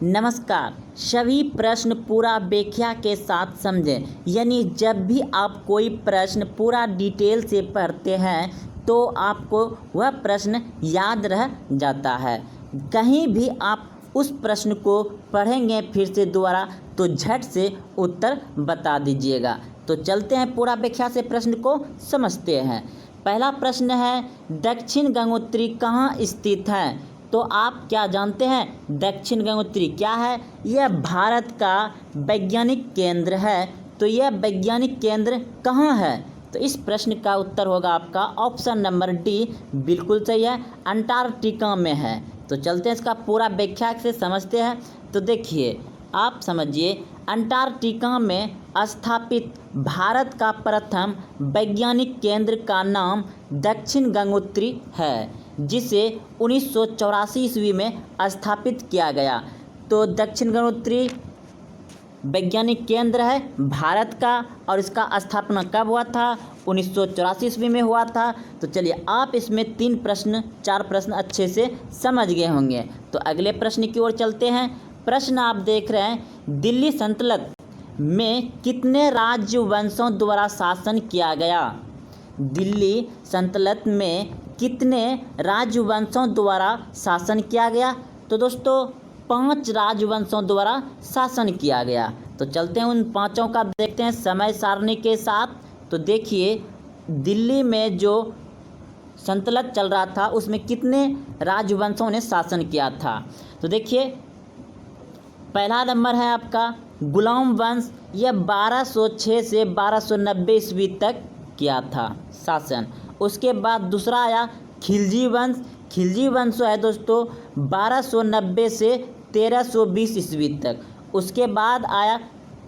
नमस्कार। सभी प्रश्न पूरा व्याख्या के साथ समझें। यानी जब भी आप कोई प्रश्न पूरा डिटेल से पढ़ते हैं तो आपको वह प्रश्न याद रह जाता है। कहीं भी आप उस प्रश्न को पढ़ेंगे फिर से दोबारा तो झट से उत्तर बता दीजिएगा। तो चलते हैं पूरा व्याख्या से प्रश्न को समझते हैं। पहला प्रश्न है, दक्षिण गंगोत्री कहाँ स्थित है? तो आप क्या जानते हैं दक्षिण गंगोत्री क्या है? यह भारत का वैज्ञानिक केंद्र है। तो यह वैज्ञानिक केंद्र कहाँ है? तो इस प्रश्न का उत्तर होगा आपका ऑप्शन नंबर डी, बिल्कुल सही है, अंटार्कटिका में है। तो चलते हैं इसका पूरा व्याख्या से समझते हैं। तो देखिए, आप समझिए, अंटार्कटिका में स्थापित भारत का प्रथम वैज्ञानिक केंद्र का नाम दक्षिण गंगोत्री है, जिसे 1984 ईस्वी में स्थापित किया गया। तो दक्षिण गंगोत्री वैज्ञानिक केंद्र है भारत का और इसका स्थापना कब हुआ था? 1984 ईस्वी में हुआ था। तो चलिए, आप इसमें 4 प्रश्न अच्छे से समझ गए होंगे। तो अगले प्रश्न की ओर चलते हैं। प्रश्न आप देख रहे हैं, दिल्ली सल्तनत में कितने राजवंशों द्वारा शासन किया गया? दिल्ली सल्तनत में कितने राजवंशों द्वारा शासन किया गया? तो दोस्तों 5 राजवंशों द्वारा शासन किया गया। तो चलते हैं उन 5 का देखते हैं समय सारणी के साथ। तो देखिए, दिल्ली में जो सल्तनत चल रहा था उसमें कितने राजवंशों ने शासन किया था? तो देखिए, पहला नंबर है आपका गुलाम वंश। यह 1206 से 1290 ईस्वी तक किया था शासन। उसके बाद दूसरा आया खिलजी वंश। खिलजी वंश है दोस्तों 1290 से 1320 ईस्वी तक। उसके बाद आया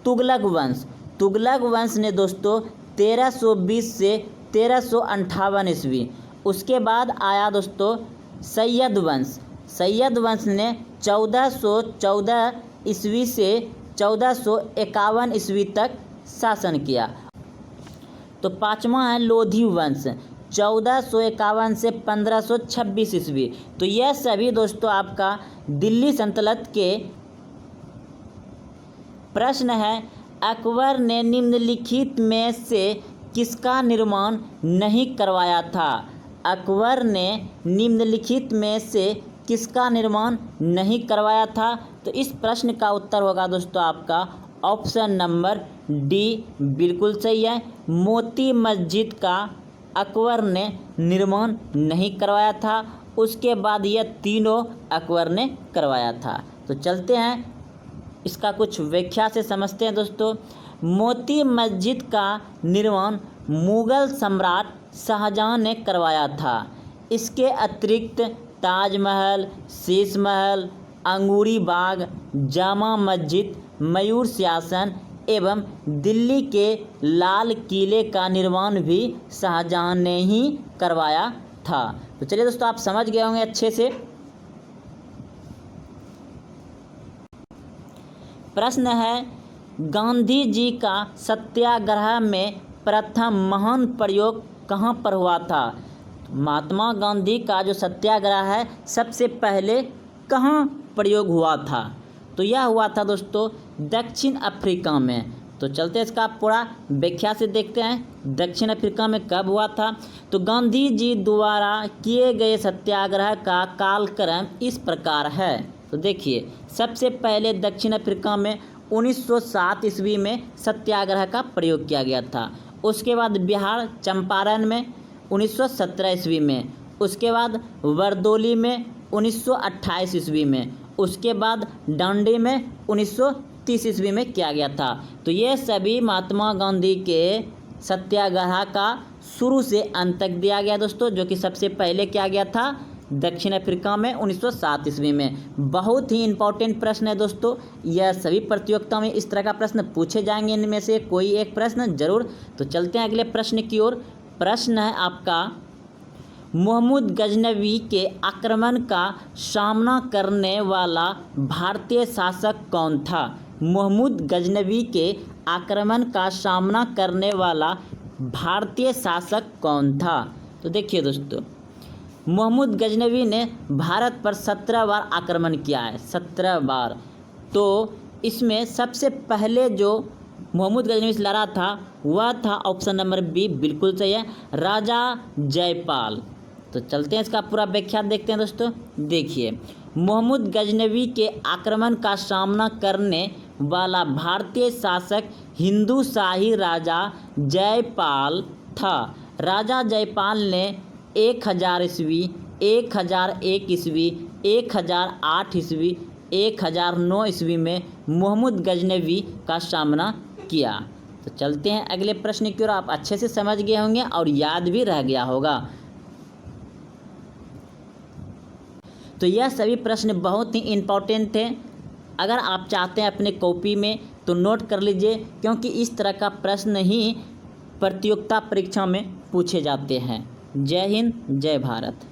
तुगलक वंश। तुगलक वंश ने दोस्तों 1320 से 1358 ईस्वी। उसके बाद आया दोस्तों सैयद वंश। सैयद वंश ने 1414 ईस्वी से 1451 ईस्वी तक शासन किया। तो पाँचवा है लोधी वंश, 1451 से 1526 ईस्वी। तो यह सभी दोस्तों आपका दिल्ली सल्तनत के प्रश्न है। अकबर ने निम्नलिखित में से किसका निर्माण नहीं करवाया था? अकबर ने निम्नलिखित में से किसका निर्माण नहीं करवाया था? तो इस प्रश्न का उत्तर होगा दोस्तों आपका ऑप्शन नंबर डी, बिल्कुल सही है, मोती मस्जिद का अकबर ने निर्माण नहीं करवाया था। उसके बाद यह तीनों अकबर ने करवाया था। तो चलते हैं इसका कुछ व्याख्या से समझते हैं दोस्तों। मोती मस्जिद का निर्माण मुग़ल सम्राट शाहजहां ने करवाया था। इसके अतिरिक्त ताजमहल, शीश महल, अंगूरी बाग, जामा मस्जिद, मयूर शासन एवं दिल्ली के लाल किले का निर्माण भी शाहजहां ने ही करवाया था। तो चलिए दोस्तों, आप समझ गए होंगे अच्छे से। प्रश्न है, गांधी जी का सत्याग्रह में प्रथम महान प्रयोग कहाँ पर हुआ था? महात्मा गांधी का जो सत्याग्रह है सबसे पहले कहाँ प्रयोग हुआ था? तो यह हुआ था दोस्तों दक्षिण अफ्रीका में। तो चलते इसका पूरा व्याख्या से देखते हैं दक्षिण अफ्रीका में कब हुआ था। तो गांधी जी द्वारा किए गए सत्याग्रह का कालक्रम इस प्रकार है। तो देखिए, सबसे पहले दक्षिण अफ्रीका में 1907 ईस्वी में सत्याग्रह का प्रयोग किया गया था। उसके बाद बिहार चंपारण में 1917 ईस्वी में। उसके बाद बरदौली में 1928 ईस्वी में। उसके बाद डांडी में 1930 ईस्वी में किया गया था। तो ये सभी महात्मा गांधी के सत्याग्रह का शुरू से अंत तक दिया गया दोस्तों, जो कि सबसे पहले किया गया था दक्षिण अफ्रीका में 1907 ईस्वी में। बहुत ही इंपॉर्टेंट प्रश्न है दोस्तों। यह सभी प्रतियोगिताओं में इस तरह का प्रश्न पूछे जाएंगे, इनमें से कोई एक प्रश्न जरूर। तो चलते हैं अगले प्रश्न की ओर। प्रश्न है आपका, मुहम्मद गजनवी के आक्रमण का सामना करने वाला भारतीय शासक कौन था? मुहम्मद गजनवी के आक्रमण का सामना करने वाला भारतीय शासक कौन था? तो देखिए दोस्तों, मुहम्मद गजनवी ने भारत पर 17 बार आक्रमण किया है, 17 बार। तो इसमें सबसे पहले जो मोहम्मद गजनवी से लड़ा था वह था ऑप्शन नंबर बी, बिल्कुल सही है, राजा जयपाल। तो चलते हैं इसका पूरा व्याख्या देखते हैं दोस्तों। देखिए, मोहम्मद गजनवी के आक्रमण का सामना करने वाला भारतीय शासक हिंदू शाही राजा जयपाल था। राजा जयपाल ने 1000 ईस्वी, 1001 ईस्वी, 1008 ईस्वी, 1009 ईस्वी में मोहम्मद गजनवी का सामना किया। तो चलते हैं अगले प्रश्न की ओर। आप अच्छे से समझ गए होंगे और याद भी रह गया होगा। तो यह सभी प्रश्न बहुत ही इम्पोर्टेंट थे। अगर आप चाहते हैं अपने कॉपी में तो नोट कर लीजिए, क्योंकि इस तरह का प्रश्न ही प्रतियोगिता परीक्षा में पूछे जाते हैं। जय हिंद, जय भारत।